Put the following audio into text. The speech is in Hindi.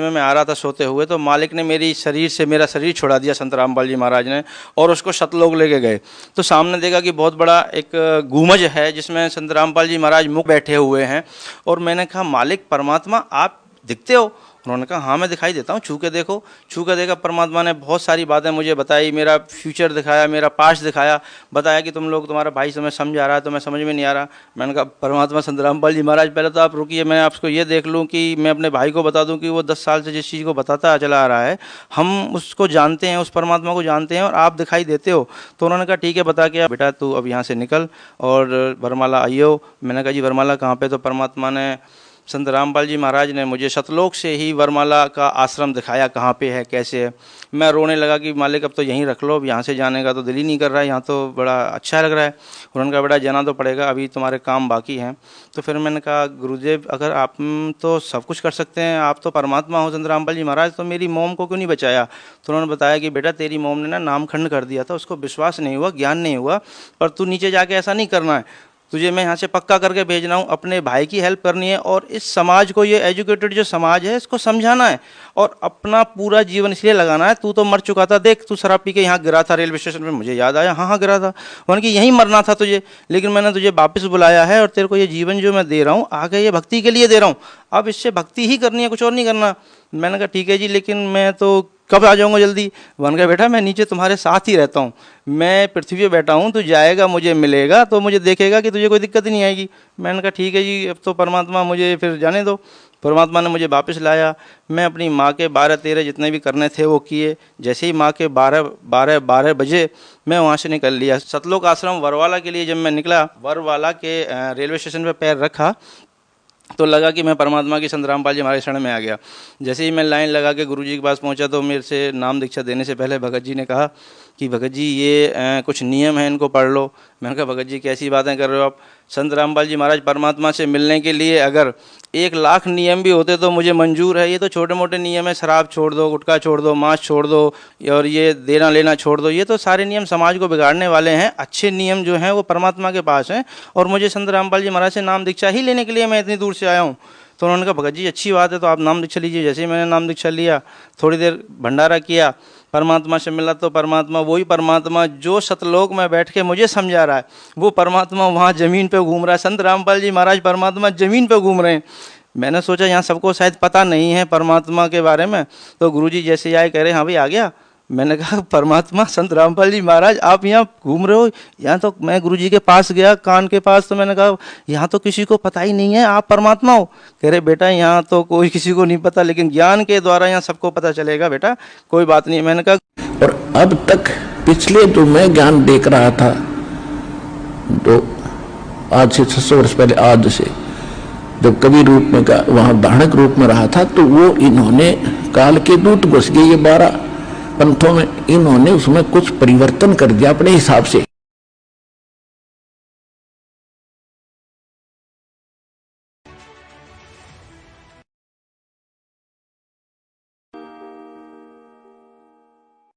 मैं आ रहा था सोते हुए, तो मालिक ने मेरा शरीर छुड़ा दिया संत रामपाल जी महाराज ने, और उसको सतलोक लेके गए। तो सामने देखा कि बहुत बड़ा एक गुमज है जिसमें संत रामपाल जी महाराज मुख बैठे हुए हैं। और मैंने कहा, मालिक परमात्मा आप दिखते हो? उन्होंने कहा, हाँ मैं दिखाई देता हूँ, छू के देखो। छू के देखा, परमात्मा ने बहुत सारी बातें मुझे बताई, मेरा फ्यूचर दिखाया, मेरा पास्ट दिखाया, बताया कि तुम लोग, तुम्हारा भाई तुम्हें समझा रहा है, तुम्हें समझ में नहीं आ रहा। मैंने कहा, परमात्मा संत रामपाल जी महाराज पहले तो आप रुकिए, मैं आपको ये देख लूँ कि मैं अपने भाई को बता दूँ कि वो 10 साल से जिस चीज़ को बताता चला आ रहा है, हम उसको जानते हैं, उस परमात्मा को जानते हैं, और आप दिखाई देते हो। तो उन्होंने कहा, ठीक है, बता के बेटा तू अब यहाँ से निकल और वरमाला आइयो। मैंने कहा, जी वरमाला कहाँ पे? तो परमात्मा ने, संत रामपाल जी महाराज ने मुझे सतलोक से ही वरमाला का आश्रम दिखाया, कहाँ पे है, कैसे है। मैं रोने लगा कि मालिक अब तो यहीं रख लो, अब यहाँ से जाने का तो दिल ही नहीं कर रहा है, यहाँ तो बड़ा अच्छा लग रहा है। उन्होंने कहा, बेटा जाना तो पड़ेगा, अभी तुम्हारे काम बाकी हैं। तो फिर मैंने कहा, गुरुदेव अगर आप तो सब कुछ कर सकते हैं, आप तो परमात्मा हो संत रामपाल जी महाराज, तो मेरी मोम को क्यों नहीं बचाया? तो उन्होंने बताया कि बेटा तेरी मोम ने ना नामखंड कर दिया था, उसको विश्वास नहीं हुआ, ज्ञान नहीं हुआ, पर तू नीचे जाके ऐसा नहीं करना है, तुझे मैं यहाँ से पक्का करके भेज रहा हूँ, अपने भाई की हेल्प करनी है, और इस समाज को, ये एजुकेटेड जो समाज है, इसको समझाना है, और अपना पूरा जीवन इसलिए लगाना है। तू तो मर चुका था, देख तू शराब पी के यहाँ गिरा था रेलवे स्टेशन पे, मुझे याद आया, हाँ हाँ गिरा था। उन्होंने कि यहीं मरना था तुझे, लेकिन मैंने तुझे वापस बुलाया है, और तेरे को ये जीवन जो मैं दे रहा हूँ आगे, ये भक्ति के लिए दे रहा हूँ, अब इससे भक्ति ही करनी है, कुछ और नहीं करना। मैंने कहा, ठीक है जी, लेकिन मैं तो कब आ जाऊँगा जल्दी? वन कहा, बेटा मैं नीचे तुम्हारे साथ ही रहता हूँ, मैं पृथ्वी पे बैठा हूँ, तू जाएगा, मुझे मिलेगा, तो मुझे देखेगा कि तुझे कोई दिक्कत ही नहीं आएगी। मैंने कहा, ठीक है जी, अब तो परमात्मा मुझे फिर जाने दो। परमात्मा ने मुझे वापस लाया। मैं अपनी माँ के 12-13 जितने भी करने थे वो किए। जैसे ही माँ के 12 बजे मैं वहाँ से निकल लिया। सतलोक आश्रम वरवाला के लिए जब मैं निकला, वरवाला के रेलवे स्टेशन पर पैर रखा तो लगा कि मैं परमात्मा की संत रामपाल जी महाराज शरण में आ गया। जैसे ही मैं लाइन लगा के गुरुजी के पास पहुंचा तो मेरे से नाम दीक्षा देने से पहले भगत जी ने कहा कि भगत जी ये कुछ नियम हैं, इनको पढ़ लो। मैंने कहा, भगत जी कैसी बातें कर रहे हो आप? संत रामपाल जी महाराज परमात्मा से मिलने के लिए अगर 1 लाख नियम भी होते तो मुझे मंजूर है, ये तो छोटे मोटे नियम है, शराब छोड़ दो, गुटखा छोड़ दो, मांस छोड़ दो, और ये देना लेना छोड़ दो, ये तो सारे नियम समाज को बिगाड़ने वाले हैं। अच्छे नियम जो हैं वो परमात्मा के पास हैं, और मुझे संत रामपाल जी महाराज से नाम दीक्षा ही लेने के लिए मैं इतनी दूर से आया हूँ। तो उन्होंने कहा, भगत जी अच्छी बात है, तो आप नाम दीक्षा लीजिए। जैसे ही मैंने नाम दीक्षा लिया, थोड़ी देर भंडारा किया, परमात्मा से मिला, तो परमात्मा वही परमात्मा जो सतलोक में बैठ के मुझे समझा रहा है, वो परमात्मा वहाँ ज़मीन पे घूम रहा है। संत रामपाल जी महाराज परमात्मा ज़मीन पे घूम रहे हैं। मैंने सोचा यहाँ सबको शायद पता नहीं है परमात्मा के बारे में, तो गुरुजी जैसे ही आए कह रहे, हाँ भाई आ गया। मैंने कहा, परमात्मा संत रामपाल जी महाराज आप यहाँ घूम रहे हो? यहाँ तो मैं गुरुजी के पास गया, कान के पास, तो मैंने कहा यहाँ तो किसी को पता ही नहीं है आप परमात्मा हो। कह रहे, बेटा यहाँ तो कोई किसी को नहीं पता, लेकिन ज्ञान के द्वारा यहाँ सबको पता चलेगा बेटा, कोई बात नहीं। मैंने कहा, और अब तक पिछले जो मैं ज्ञान देख रहा था, तो आज से 600 वर्ष पहले, आज से जब कवि रूप में वहां धारणक रूप में रहा था, तो वो इन्होंने काल के दूत घुस गए, ये 12 पंथों में, इन्होंने उसमें कुछ परिवर्तन कर दिया अपने हिसाब से।